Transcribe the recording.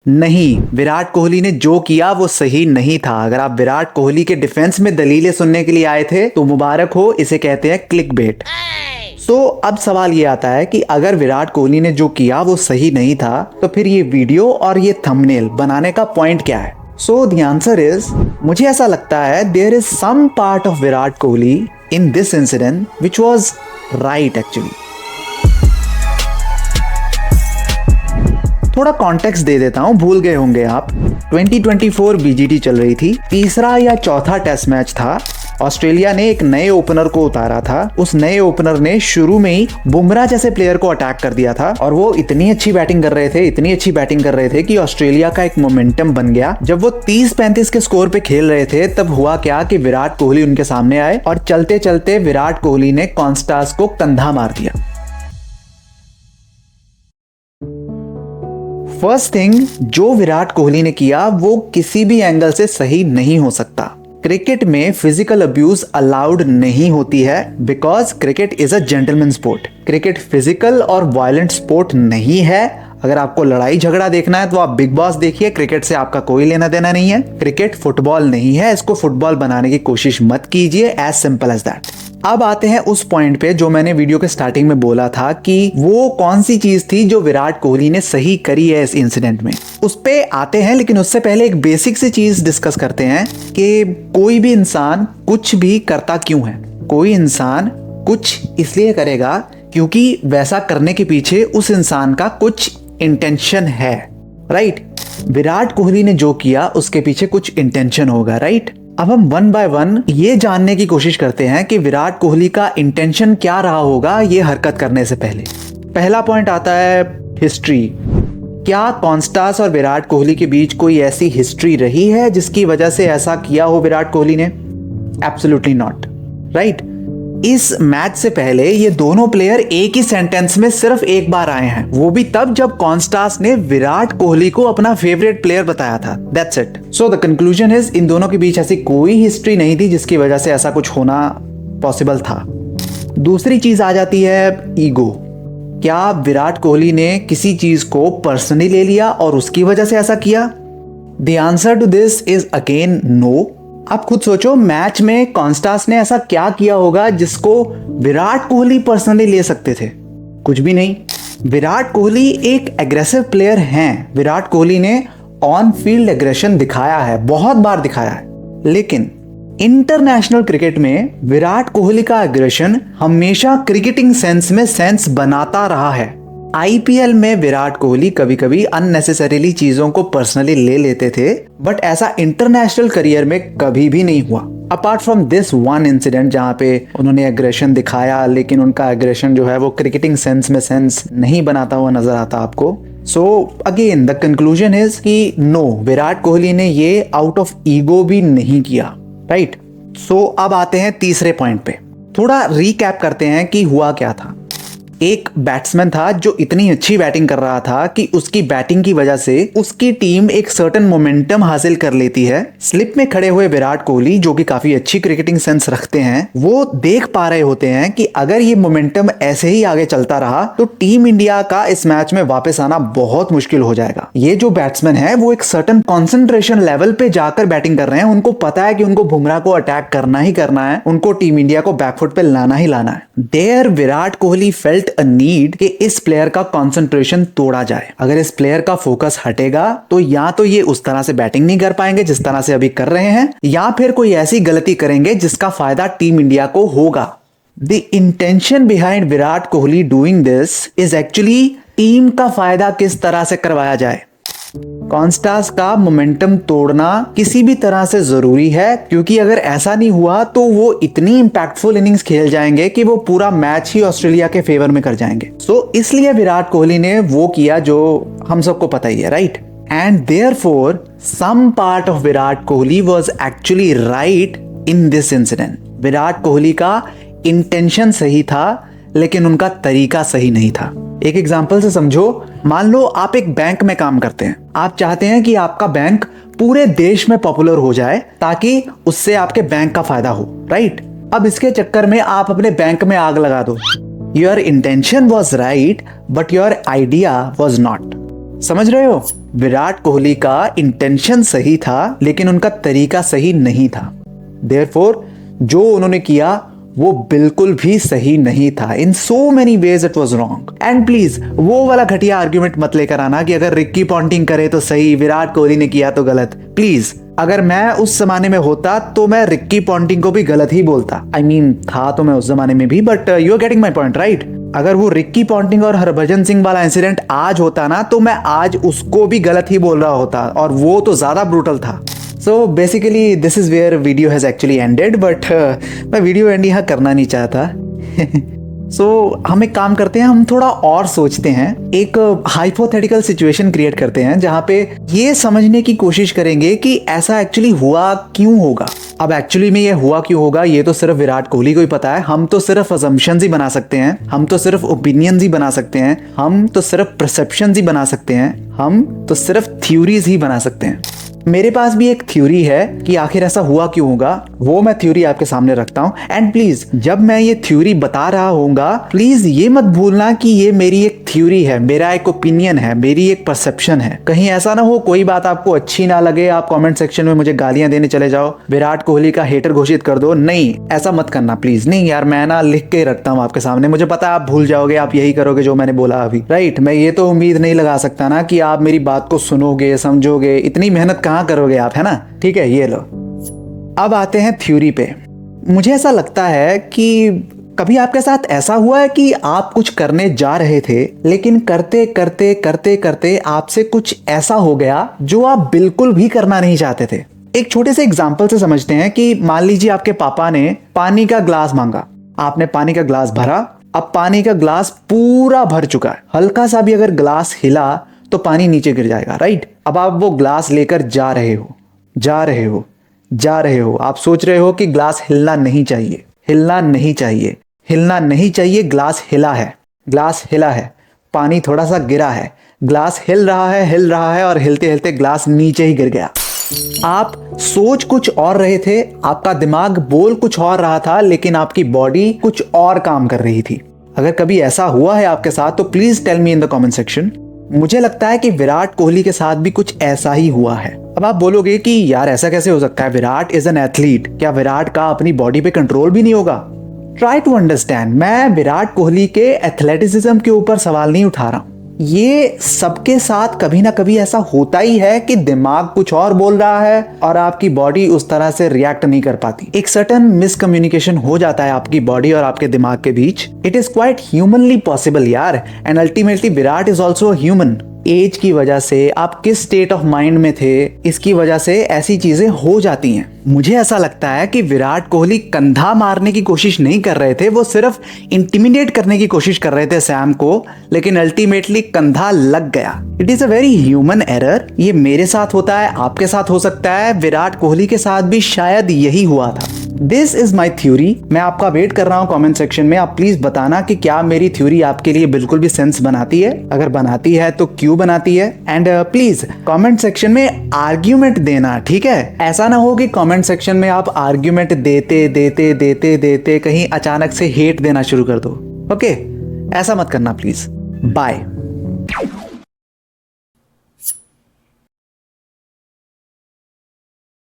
नहीं, विराट कोहली ने जो किया वो सही नहीं था। अगर आप विराट कोहली के डिफेंस में दलीलें सुनने के लिए आए थे तो मुबारक हो, इसे कहते हैं क्लिक बेट। अब सवाल ये आता है कि अगर विराट कोहली ने जो किया वो सही नहीं था तो फिर ये वीडियो और ये थंबनेल बनाने का पॉइंट क्या है? द आंसर इज, मुझे ऐसा लगता है there is some part of Virat Kohli in this incident which was right actually. थोड़ा कॉन्टेक्स्ट दे देता हूं, भूल गए होंगे आप। 2024 बीजीटी चल रही थी, तीसरा या चौथा टेस्ट मैच था। ऑस्ट्रेलिया ने एक नए ओपनर को उतारा था। उस नए ओपनर ने शुरू में ही बुमराह जैसे प्लेयर को अटैक कर दिया था और वो इतनी अच्छी बैटिंग कर रहे थे कि ऑस्ट्रेलिया का एक मोमेंटम बन गया। जब वो 30-35 के स्कोर पे खेल रहे थे तब हुआ क्या कि विराट कोहली उनके सामने आए और चलते चलते विराट कोहली ने कॉन्स्टास को कंधा मार दिया। फर्स्ट थिंग जो विराट कोहली ने किया वो किसी भी एंगल से सही नहीं हो सकता। क्रिकेट में फिजिकल अब्यूज अलाउड नहीं होती है because cricket is a gentleman sport. Cricket physical और वायलेंट स्पोर्ट नहीं है। अगर आपको लड़ाई झगड़ा देखना है तो आप बिग बॉस देखिए, क्रिकेट से आपका कोई लेना देना नहीं है। क्रिकेट फुटबॉल नहीं है, इसको फुटबॉल बनाने की कोशिश मत कीजिए, एज सिंपल एज दैट। अब आते हैं उस पॉइंट पे जो मैंने वीडियो के स्टार्टिंग में बोला था कि वो कौन सी चीज थी जो विराट कोहली ने सही करी है इस इंसिडेंट में। उस पे आते हैं, लेकिन उससे पहले एक बेसिक सी चीज डिस्कस करते हैं कि कोई भी इंसान कुछ भी करता क्यों है। कोई इंसान कुछ इसलिए करेगा क्योंकि वैसा करने के पीछे उस इंसान का कुछ इंटेंशन है, राइट? विराट कोहली ने जो किया उसके पीछे कुछ इंटेंशन होगा, राइट? अब हम वन बाय वन ये जानने की कोशिश करते हैं कि विराट कोहली का इंटेंशन क्या रहा होगा ये हरकत करने से पहले। पहला पॉइंट आता है हिस्ट्री। क्या कॉन्स्टास और विराट कोहली के बीच कोई ऐसी हिस्ट्री रही है जिसकी वजह से ऐसा किया हो विराट कोहली ने? Absolutely not, right? इस मैच से पहले ये दोनों प्लेयर एक ही सेंटेंस में सिर्फ एक बार आए हैं, वो भी तब जब कॉन्स्टास ने विराट कोहली को अपना फेवरेट प्लेयर बताया था। That's it. So the conclusion is, इन दोनों के बीच ऐसी कोई हिस्ट्री नहीं थी जिसकी वजह से ऐसा कुछ होना पॉसिबल था। दूसरी चीज आ जाती है ईगो। क्या विराट कोहली ने किसी चीज को पर्सनली ले लिया और उसकी वजह से ऐसा किया? The answer to this is again no. आप खुद सोचो, मैच में कॉन्स्टास ने ऐसा क्या किया होगा जिसको विराट कोहली पर्सनली ले सकते थे? कुछ भी नहीं। विराट कोहली एक एग्रेसिव प्लेयर हैं। विराट कोहली ने ऑन फील्ड एग्रेशन दिखाया है, बहुत बार दिखाया है, लेकिन इंटरनेशनल क्रिकेट में विराट कोहली का एग्रेशन हमेशा क्रिकेटिंग सेंस में सेंस बनाता रहा है। आईपीएल में विराट कोहली कभी कभी अननेसेसरीली चीजों को पर्सनली ले लेते थे, बट ऐसा इंटरनेशनल करियर में कभी भी नहीं हुआ। Apart from this one incident जहां पे उन्होंने एग्रेशन दिखाया, लेकिन उनका एग्रेशन जो है वो क्रिकेटिंग सेंस में सेंस नहीं बनाता हुआ नजर आता आपको। So again the conclusion is कि नो, विराट कोहली ने ये आउट ऑफ ईगो भी नहीं किया, राइट? सो अब आते हैं तीसरे पॉइंट पे। थोड़ा रिकैप करते हैं कि हुआ क्या था। एक बैट्समैन था जो इतनी अच्छी बैटिंग कर रहा था कि उसकी बैटिंग की वजह से उसकी टीम एक सर्टेन मोमेंटम हासिल कर लेती है। स्लिप में खड़े हुए विराट कोहली, जो कि काफी अच्छी क्रिकेटिंग सेंस रखते हैं, वो देख पा रहे होते हैं कि अगर ये मोमेंटम ऐसे ही आगे चलता रहा तो टीम इंडिया का इस मैच में वापस आना बहुत मुश्किल हो जाएगा। ये जो बैट्समैन है वो एक सर्टेन कॉन्सेंट्रेशन लेवल पे जाकर बैटिंग कर रहे हैं। उनको पता है कि उनको बुमराह को अटैक करना ही करना है, उनको टीम इंडिया को बैकफुट पे लाना ही लाना है। There Virat Kohli felt a need कि इस प्लेयर का कंसंट्रेशन तोड़ा जाए। अगर इस प्लेयर का फोकस हटेगा तो या तो ये उस तरह से बैटिंग नहीं कर पाएंगे जिस तरह से अभी कर रहे हैं, या फिर कोई ऐसी गलती करेंगे जिसका फायदा टीम इंडिया को होगा। The intention behind Virat Kohli doing this is actually team का फायदा किस तरह से करवाया जाए। कॉन्स्टास का मोमेंटम तोड़ना किसी भी तरह से जरूरी है, क्योंकि अगर ऐसा नहीं हुआ तो वो इतनी इंपैक्टफुल इनिंग्स खेल जाएंगे कि वो पूरा मैच ही ऑस्ट्रेलिया के फेवर में कर जाएंगे। सो इसलिए विराट कोहली ने वो किया जो हम सबको पता ही है, right? And therefore some part of Virat Kohli was actually right in this incident. Virat Kohli का इंटेंशन सही था, लेकिन उनका तरीका सही नहीं था। एक एग्जांपल से समझो, मान लो आप एक बैंक में काम करते हैं। आप चाहते हैं कि आपका बैंक पूरे देश में पॉपुलर हो जाए ताकि उससे आपके बैंक का फायदा हो, राइट? अब इसके चक्कर में आप अपने बैंक में आग लगा दो। Your intention was right but your idea was not. समझ रहे हो? विराट कोहली का इंटेंशन सही था लेकिन उनका तरीका सही नहीं था। देयरफॉर जो उन्होंने किया वो बिल्कुल भी सही नहीं था। In so many ways it was wrong. And please वो वाला घटिया आर्ग्यूमेंट मत लेकर आना कि अगर रिक्की पॉन्टिंग करे तो सही, विराट कोहली ने किया तो गलत। प्लीज, अगर मैं उस जमाने में होता तो मैं रिक्की पॉन्टिंग को भी गलत ही बोलता। आई मीन था तो मैं उस जमाने में भी, but you are getting my point right. अगर वो रिक्की पॉन्टिंग और हरभजन सिंह वाला इंसिडेंट आज होता ना तो मैं आज उसको भी गलत ही बोल रहा होता, और वो तो ज्यादा ब्रूटल था। So basically this is where video has actually ended, but मैं वीडियो एंड यहाँ करना नहीं चाहता। So हम एक काम करते हैं, हम थोड़ा और सोचते हैं, एक हाइपोथेटिकल सिचुएशन क्रिएट करते हैं जहाँ पे ये समझने की कोशिश करेंगे कि ऐसा एक्चुअली हुआ क्यों होगा। अब एक्चुअली में ये हुआ क्यों होगा ये तो सिर्फ विराट कोहली को ही पता है। हम तो सिर्फ असम्पशंस ही बना सकते हैं, हम तो सिर्फ ओपिनियंस ही बना सकते हैं, हम तो सिर्फ परसेप्शंस ही बना सकते हैं, हम तो सिर्फ थ्योरीज ही बना सकते हैं। मेरे पास भी एक थ्योरी है कि आखिर ऐसा हुआ क्यों होगा, वो मैं थ्योरी आपके सामने रखता हूँ। एंड प्लीज जब मैं ये थ्योरी बता रहा होऊंगा प्लीज ये मत भूलना कि ये मेरी एक थ्योरी है, मेरा एक ओपिनियन है, मेरी एक परसेप्शन है। कहीं ऐसा ना हो कोई बात आपको अच्छी ना लगे, आप कमेंट सेक्शन में मुझे गालियां देने चले जाओ, विराट कोहली का हेटर घोषित कर दो। नहीं, ऐसा मत करना प्लीज। नहीं यार, मैं ना लिख के रखता हूँ आपके सामने, मुझे पता है आप भूल जाओगे, आप यही करोगे जो मैंने बोला अभी, राइट। मैं ये तो उम्मीद नहीं लगा सकता ना कि आप मेरी बात को सुनोगे, समझोगे, इतनी मेहनत कहाँ करोगे आप, है ना। ठीक है, ये लो। अब आते हैं थ्योरी पे। मुझे ऐसा लगता है कि कभी आपके साथ ऐसा हुआ है कि आप कुछ करने जा रहे थे लेकिन करते करते करते करते आपसे कुछ ऐसा हो गया जो आप बिल्कुल भी करना नहीं चाहते थे। एक छोटे से एग्जाम्पल से समझते हैं कि मान लीजिए आपके पापा ने पानी का ग्लास मांगा, आपने पानी का ग्लास भरा, अब पानी का ग्लास पूरा भर चुका है, हल्का सा भी अगर ग्लास हिला तो पानी नीचे गिर जाएगा, राइट। अब आप वो ग्लास लेकर जा रहे हो, जा रहे हो, जा रहे हो, आप सोच रहे हो कि ग्लास हिलना नहीं चाहिए, हिलना नहीं चाहिए, हिलना नहीं चाहिए, ग्लास हिला है, ग्लास हिला है, पानी थोड़ा सा गिरा है, ग्लास हिल रहा है और हिलते हिलते ग्लास नीचे ही गिर गया। आप सोच कुछ और रहे थे, आपका दिमाग बोल कुछ और रहा था, लेकिन आपकी बॉडी कुछ और काम कर रही थी। अगर कभी ऐसा हुआ है आपके साथ तो please tell me in the comment section. मुझे लगता है कि विराट कोहली के साथ भी कुछ ऐसा ही हुआ है। अब आप बोलोगे कि यार ऐसा कैसे हो सकता है, विराट इज एन एथलीट, क्या विराट का अपनी बॉडी पे कंट्रोल भी नहीं होगा? ट्राई टू अंडरस्टैंड, मैं विराट कोहली के एथलेटिसिज्म के ऊपर सवाल नहीं उठा रहा हूं। ये सबके साथ कभी ना कभी ऐसा होता ही है कि दिमाग कुछ और बोल रहा है और आपकी बॉडी उस तरह से रिएक्ट नहीं कर पाती। एक सर्टेन मिसकम्युनिकेशन हो जाता है आपकी बॉडी और आपके दिमाग के बीच। It is quite humanly possible यार, and ultimately Virat is also human. Age की वजह से, आप किस स्टेट ऑफ माइंड में थे, इसकी वजह से ऐसी चीजें हो जाती हैं। मुझे ऐसा लगता है कि विराट कोहली कंधा मारने की कोशिश नहीं कर रहे थे, वो सिर्फ इंटिमिडेट करने की कोशिश कर रहे थे सैम को, लेकिन अल्टीमेटली कंधा लग गया। It is a very human error. ये मेरे साथ होता है, आपके साथ हो सकता है, विराट कोहली के साथ भी शायद यही हुआ था। This is my theory. मैं आपका वेट कर रहा हूं कमेंट सेक्शन में। आप प्लीज बताना कि क्या मेरी थ्योरी आपके लिए बिल्कुल भी सेंस बनाती है, अगर बनाती है तो क्यों बनाती है। एंड प्लीज कमेंट सेक्शन में आर्ग्यूमेंट देना, ठीक है। ऐसा ना हो कि कमेंट सेक्शन में आप आर्ग्यूमेंट देते देते देते देते कहीं अचानक से हेट देना शुरू कर दो। ओके, ऐसा मत करना प्लीज। बाय।